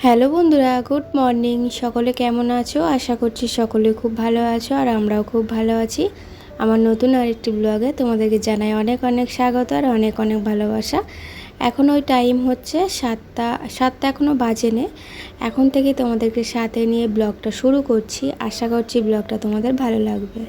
Hello বন্ধুরা, good morning. সকলে কেমন আছো? আশা করছি সকলে খুব ভালো আছো আর আমরাও খুব ভালো আছি। আমার নতুন আরেকটি ব্লগে তোমাদেরকে জানাই অনেক অনেক স্বাগত আর অনেক অনেক ভালোবাসা। এখন ওই টাইম হচ্ছে সাতটা এখনও বাজেনি। এখন থেকে তোমাদেরকে সাথে নিয়ে ব্লগটা শুরু করছি। আশা করছি ব্লগটা তোমাদের ভালো লাগবে।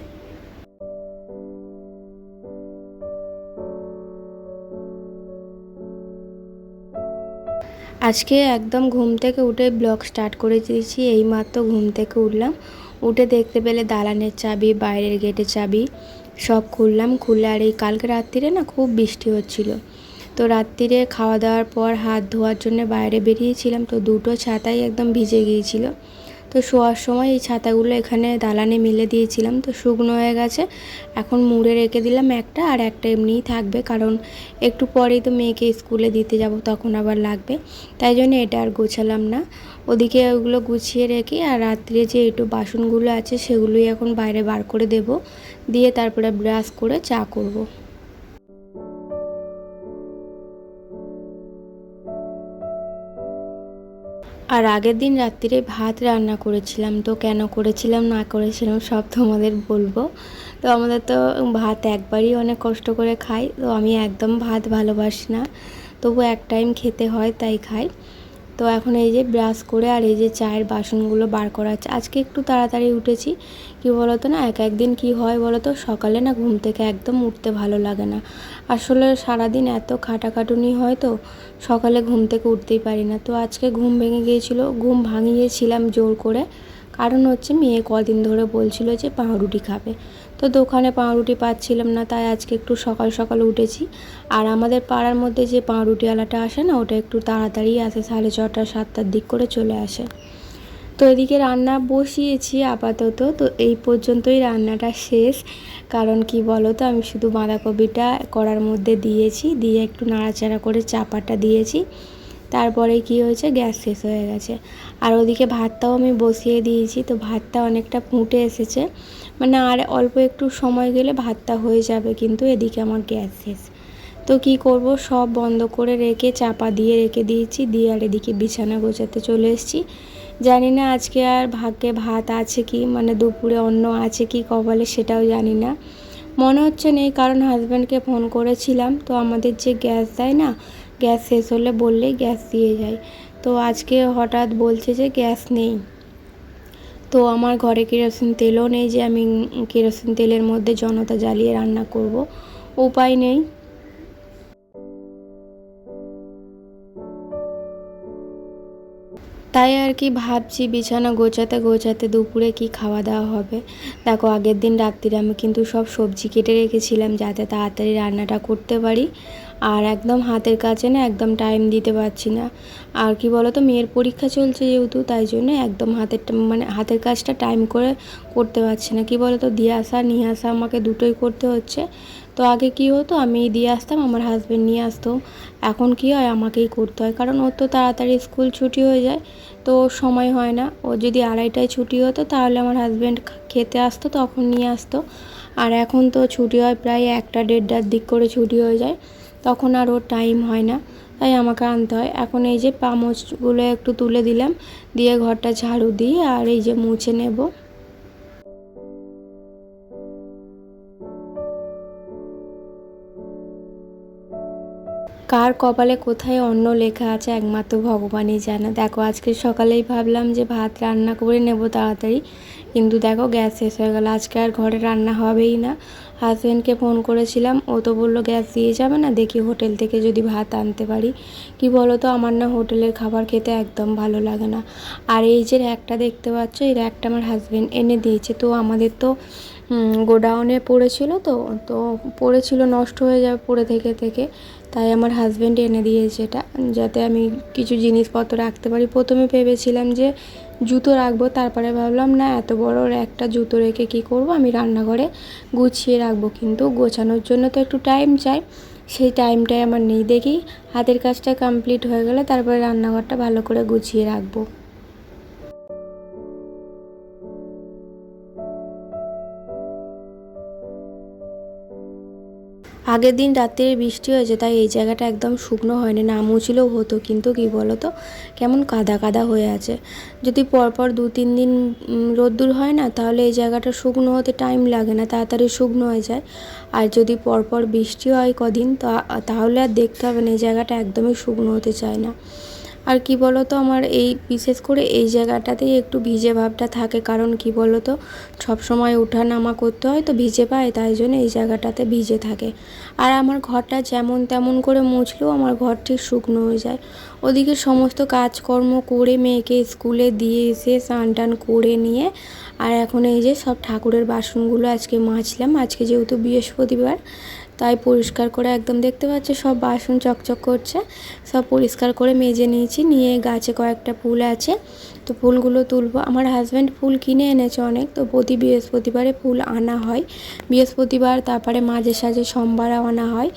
আজকে একদম ঘুম থেকে উঠে ব্লগ স্টার্ট করে দিয়েছি। এইমাত্র ঘুম থেকে উঠলাম, উঠে দেখতে পেলে দালানের চাবি, বাইরের গেটের চাবি সব খুললে আর এই কালকে রাত্রিরে না খুব বৃষ্টি হচ্ছিল। তো রাত্রিরে খাওয়া দাওয়ার পর হাত ধোয়ার জন্য বাইরে বেরিয়েছিলাম, তো দুটো ছাতাই একদম ভিজে গিয়েছিল। তো শোয়ার সময় এই ছাতাগুলো এখানে দালানে মিলে দিয়েছিলাম, তো শুকনো হয়ে গেছে। এখন মুড়ে রেখে দিলাম একটা, আর একটা এমনিই থাকবে, কারণ একটু পরেই তো মেয়েকে স্কুলে দিতে যাব, তখন আবার লাগবে। তাই জন্য এটা আর গোছালাম না। ওদিকে ওগুলো গুছিয়ে রেখে আর রাত্রে যে একটু বাসনগুলো আছে সেগুলোই এখন বাইরে বার করে দেব, দিয়ে তারপরে ব্রাশ করে চা করব। আর আগের দিন রাত্রিরে ভাত রান্না করেছিলাম, তো কেন করেছিলাম না করেছিলাম সব তোমাদের বলবো। তো আমাদের তো ভাত একবারই অনেক কষ্ট করে খাই, তো আমি একদম ভাত ভালোবাসি না, তবু এক টাইম খেতে হয় তাই খাই। তো এখন এই যে ব্রাশ করে আর এই যে চায়ের বাসনগুলো বার করা আছে। আজকে একটু তাড়াতাড়ি উঠেছি। কি বলো তো, না একদিন কি হয় বলো তো, সকালে না ঘুম থেকে একদম উঠতে ভালো লাগে না। আসলে সারাদিন এত খাটাখাটুনি হয়, তো সকালে ঘুম থেকে উঠতেই পারি না। তো আজকে ঘুম ভেঙে গিয়েছিল, ঘুম ভাঙিয়েছিলাম জোর করে। কারণ হচ্ছে মেয়ে কদিন ধরে বলছিল যে পাউরুটি খাবে, তো দোকানে পাউরুটি পাচ্ছিলাম না, তাই আজকে একটু সকাল সকাল উঠেছি। আর আমাদের পাড়ার মধ্যে যে পাউরুটিওয়ালাটা আসে না, ওটা একটু তাড়াতাড়ি আসে, 6:30 7টার দিক করে চলে আসে। তো এদিকে রান্না বসিয়েছি আপাতত, তো এই পর্যন্তই রান্নাটা শেষ। কারণ কি বলো তো, আমি শুধু বাঁধাকপিটা কড়ার মধ্যে দিয়েছি, দিয়ে একটু নাড়াচাড়া করে চাপাটা দিয়েছি। তারপরে কি হয়েছে, গ্যাস শেষ হয়ে গেছে। আর ওদিকে ভাতটাও আমি বসিয়ে দিয়েছি, তো ভাতটা অনেকটা ফুটে এসেছে, মানে আর অল্প একটু সময় গেলে ভাতটা হয়ে যাবে, কিন্তু এদিকে আমার গ্যাস শেষ। তো কি করব, সব বন্ধ করে রেখে চাপা দিয়ে রেখে দিয়েছি, দিয়ে আর এদিকে বিছানা গোছাতে চলে এসেছি। জানি না আজকে আর ভাগ্যে ভাত আছে কি, মানে দুপুরে অন্ন আছে কি কপালে, সেটাও জানি না। মনে হচ্ছে নেই, কারণ হাজব্যান্ডকে ফোন করেছিলাম, তো আমাদের যে গ্যাস দেয় না, গ্যাস শেষ হলে বললেই গ্যাস দিয়ে যায়। তো আজকে হঠাৎ বলছে যে গ্যাস নেই। তো আমার ঘরে কেরোসিন তেলও নেই যে আমি কেরোসিন তেলের মধ্যে জনতা জ্বালিয়ে রান্না করব, উপায় নেই। তাই আর কি ভাবছি, বিছানা গোছাতে গোছাতে দুপুরে কি খাওয়া দাওয়া হবে। দেখো আগের দিন রাত্রিরে আমি কিন্তু সব সবজি কেটে রেখেছিলাম, যাতে তাড়াতাড়ি রান্নাটা করতে পারি। আর একদম হাতের কাছে না, একদম টাইম দিতে পারছি না। আর কি বলো তো, মেয়ের পরীক্ষা চলছে যেহেতু, তাই জন্য একদম মানে হাতের কাজটা টাইম করে করতে পারছি না। কি বলো তো, দিয়ে আসা নিয়ে আসা আমাকে দুটোই করতে হচ্ছে। তো আগে কি হতো, আমি দিয়ে আসতাম, আমার হাজব্যান্ড নিয়ে আসতো। এখন কি হয়, আমাকেই করতে হয়, কারণ ওর তো তাড়াতাড়ি স্কুল ছুটি হয়ে যায়, তো সময় হয় না। ও যদি 2:30টায় ছুটি হতো, তাহলে আমার হাজব্যান্ড খেতে আসতো, তখন নিয়ে আসতো। আর এখন তো ছুটি হয় প্রায় 1টা 1:30টার দিক করে ছুটি হয়ে যায়, তখন আর ওর টাইম হয় না, তাই আমাকে আনতে হয়। এখন এই যে চামচগুলো একটু তুলে দিলাম, দিয়ে ঘরটা ঝাড়ু দিয়ে আর এই যে মুছে নেব। কার কপালে কোথায় অন্ন লেখা আছে একমাত্র ভগবানই জানে। দেখো আজকে সকালেই ভাবলাম যে ভাত রান্না করে নেব তাড়াতাড়ি, কিন্তু দেখো গ্যাস শেষ হয়ে গেল। আজকে আর ঘরে রান্না হবেই না। হাজব্যান্ডকে ফোন করেছিলাম, ও তো বললো গ্যাস দিয়ে যাবে না, দেখি হোটেল থেকে যদি ভাত আনতে পারি। কি বলো তো, আমার না হোটেলের খাবার খেতে একদম ভালো লাগে না। আর এই যে র্যাকটা দেখতে পাচ্ছ, এই র্যাকটা আমার হাজব্যান্ড এনে দিয়েছে। তো আমাদের তো গোডাউনে পড়েছিল, তো তো পড়েছিল, নষ্ট হয়ে যাবে পড়ে থেকে থেকে, তাই আমার হাজব্যান্ড এনে দিয়েছে এটা, যাতে আমি কিছু জিনিসপত্র রাখতে পারি। প্রথমে ভেবেছিলাম যে জুতো রাখবো, তারপরে ভাবলাম না, এত বড় একটা জুতো রেখে কি করব, আমি রান্নাঘরে গুছিয়ে রাখবো, কিন্তু গোছানোর জন্য তো একটু টাইম চাই, সেই টাইমটাই আমার নেই। দেখি হাতের কাজটা কমপ্লিট হয়ে গেলে তারপরে রান্নাঘরটা ভালো করে গুছিয়ে রাখবো। আগের দিন রাত্রে বৃষ্টি হয়েছে, তাই এই জায়গাটা একদম শুকনো হয়নি, না মুছলেও হতো, কিন্তু কি বলো তো কেমন কাদা কাদা হয়ে আছে। যদি পরপর 2-3 দিন রোদ্দুর হয় না, তাহলে এই জায়গাটা শুকনো হতে টাইম লাগে না, তাড়াতাড়ি শুকনো হয়ে যায়। আর যদি পরপর বৃষ্টি হয় কদিন, তাহলে আর দেখতে হবে না, এই জায়গাটা একদমই শুকনো হতে চায় না। আর কি বলো তো, আমার এই বিশেষ করে এই জায়গাটাতেই একটু ভিজে ভাবটা থাকে, কারণ কি বলো তো সবসময় ওঠা নামা করতে হয় তো ভিজে পায়, তাই জন্য এই জায়গাটাতে ভিজে থাকে। আর আমার ঘরটা যেমন তেমন করে মুছলেও আমার ঘর ঠিক শুকনো হয়ে যায়। ওদিকে সমস্ত কাজকর্ম করে মেয়েকে স্কুলে দিয়ে এসে স্নান টান করে নিয়ে, আর এখন এই যে সব ঠাকুরের বাসনগুলো আজকে মাজলাম। আজকে যেহেতু বৃহস্পতিবার, তাই পরিষ্কার করে একদম দেখতে পাচ্ছে সব বাসন চকচক করছে, সব পরিষ্কার করে মেজে নিয়েছি। নিয়ে গাছে কয়েকটা ফুল আছে, তো ফুলগুলো তুলবো। আমার হাজব্যান্ড ফুল কিনে এনেছে অনেক, তো প্রতি বৃহস্পতিবারে ফুল আনা হয়। বৃহস্পতিবার, তারপরে মাঝে সাঝে সোমবারও আনা হয়।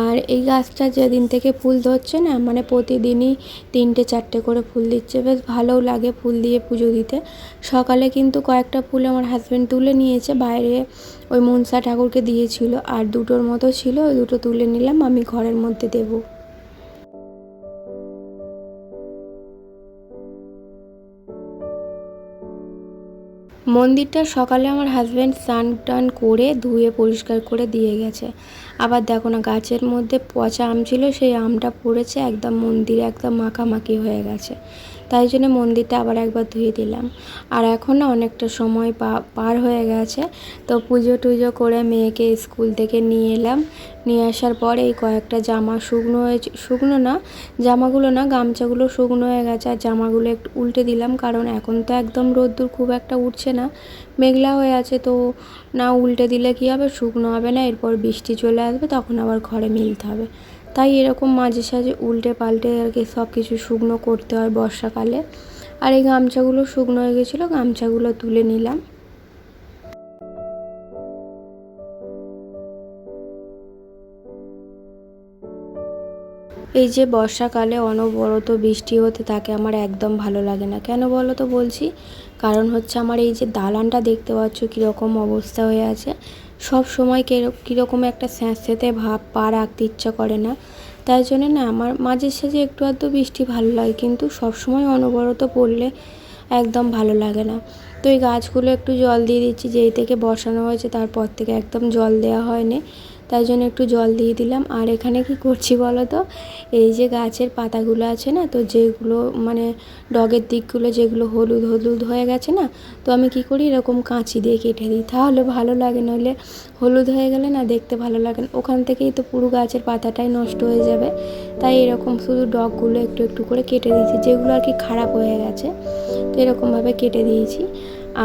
আর এই গাছটা যেদিন থেকে ফুল ধরছে না, মানে প্রতিদিনই 3-4টে করে ফুল দিচ্ছে, বেশ ভালোও লাগে ফুল দিয়ে পুজো দিতে। সকালে কিন্তু কয়েকটা ফুল আমার হাজব্যান্ড তুলে নিয়েছে, বাইরে ওই মনসা ঠাকুরকে দিয়েছিল, আর 2টোর মতো ছিল, ওই 2টো তুলে নিলাম, আমি ঘরের মধ্যে দেবো। মন্দিরটা সকালে আমার হাজব্যান্ড স্নান টান করে ধুয়ে পরিষ্কার করে দিয়ে গেছে। আবার দেখো না, গাছের মধ্যে পচা আম ছিল, সেই আমটা পড়েছে একদম মন্দিরে, একদম মাখামাখি হয়ে গেছে। তাই জন্য মন্দিরটা আবার একবার ধুয়ে দিলাম। আর এখন না অনেকটা সময় পার হয়ে গেছে, তো পুজো টুজো করে মেয়েকে স্কুল থেকে নিয়ে এলাম। নিয়ে আসার পরে এই কয়েকটা জামা শুকনো হয়েছে, শুকনো না জামাগুলো না, গামছাগুলো শুকনো হয়ে গেছে, আর জামাগুলো একটু উল্টে দিলাম, কারণ এখন তো একদম রোদ্দুর খুব একটা উঠছে না, মেঘলা হয়ে আছে, তো না উল্টে দিলে কী হবে, শুকনো হবে না, এরপর বৃষ্টি চলে আসবে, তখন আবার ঘরে মিলতে হবে। তাই এরকম মাঝে সাঝে উল্টে পাল্টে আর কি সব কিছু শুকনো করতে হয় বর্ষাকালে। আর এই গামছাগুলো শুকনো হয়ে গেছিলো, গামছাগুলো তুলে নিলাম। এই যে বর্ষাকালে অনবরত বৃষ্টি হতে থাকে, আমার একদম ভালো লাগে না। কেন বলো তো বলছি, কারণ হচ্ছে আমার এই যে দালানটা দেখতে পাচ্ছ কীরকম অবস্থা হয়ে আছে, সব সময় কীরকম একটা স্যাঁতস্যাঁতে ভাব, পা রাখতে ইচ্ছা করে না। তাই জন্য না আমার মাঝে সাঝে একটু আধটু বৃষ্টি ভালো লাগে, কিন্তু সব সময় অনবরত পড়লে একদম ভালো লাগে না। তো এই গাছগুলো একটু জল দিয়ে দিচ্ছি, যেই থেকে বসানো হয়েছে তারপর থেকে একদম জল দেওয়া হয়নি, তাই জন্য একটু জল দিয়ে দিলাম। আর এখানে কি করছি বলো তো, এই যে গাছের পাতাগুলো আছে না, তো যেগুলো মানে ডগের দিকগুলো যেগুলো হলুদ হলুদ হয়ে গেছে না, তো আমি কি করি এরকম কাঁচি দিয়ে কেটে দিই, তাহলে ভালো লাগে, নইলে হলুদ হয়ে গেলে না দেখতে ভালো লাগে না, ওখান থেকেই তো পুরো গাছের পাতাটাই নষ্ট হয়ে যাবে। তাই এরকম শুধু ডগগুলো একটু একটু করে কেটে দিয়েছি, যেগুলো আর কি খারাপ হয়ে গেছে, তো এরকমভাবে কেটে দিয়েছি।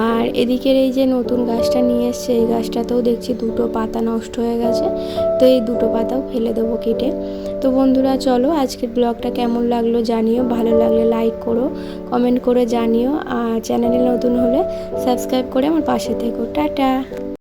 আর এদিকের এই যে নতুন গাছটা নিয়ে এসছে, এই গাছটাতেও দেখছি 2টো পাতা নষ্ট হয়ে গেছে, তো এই 2টো পাতাও ফেলে দেবো কেটে। তো বন্ধুরা চলো, আজকের ব্লগটা কেমন লাগলো জানিও, ভালো লাগলে লাইক করো, কমেন্ট করে জানিও, আর চ্যানেলে নতুন হলে সাবস্ক্রাইব করে আমার পাশে থেকো। টাটা।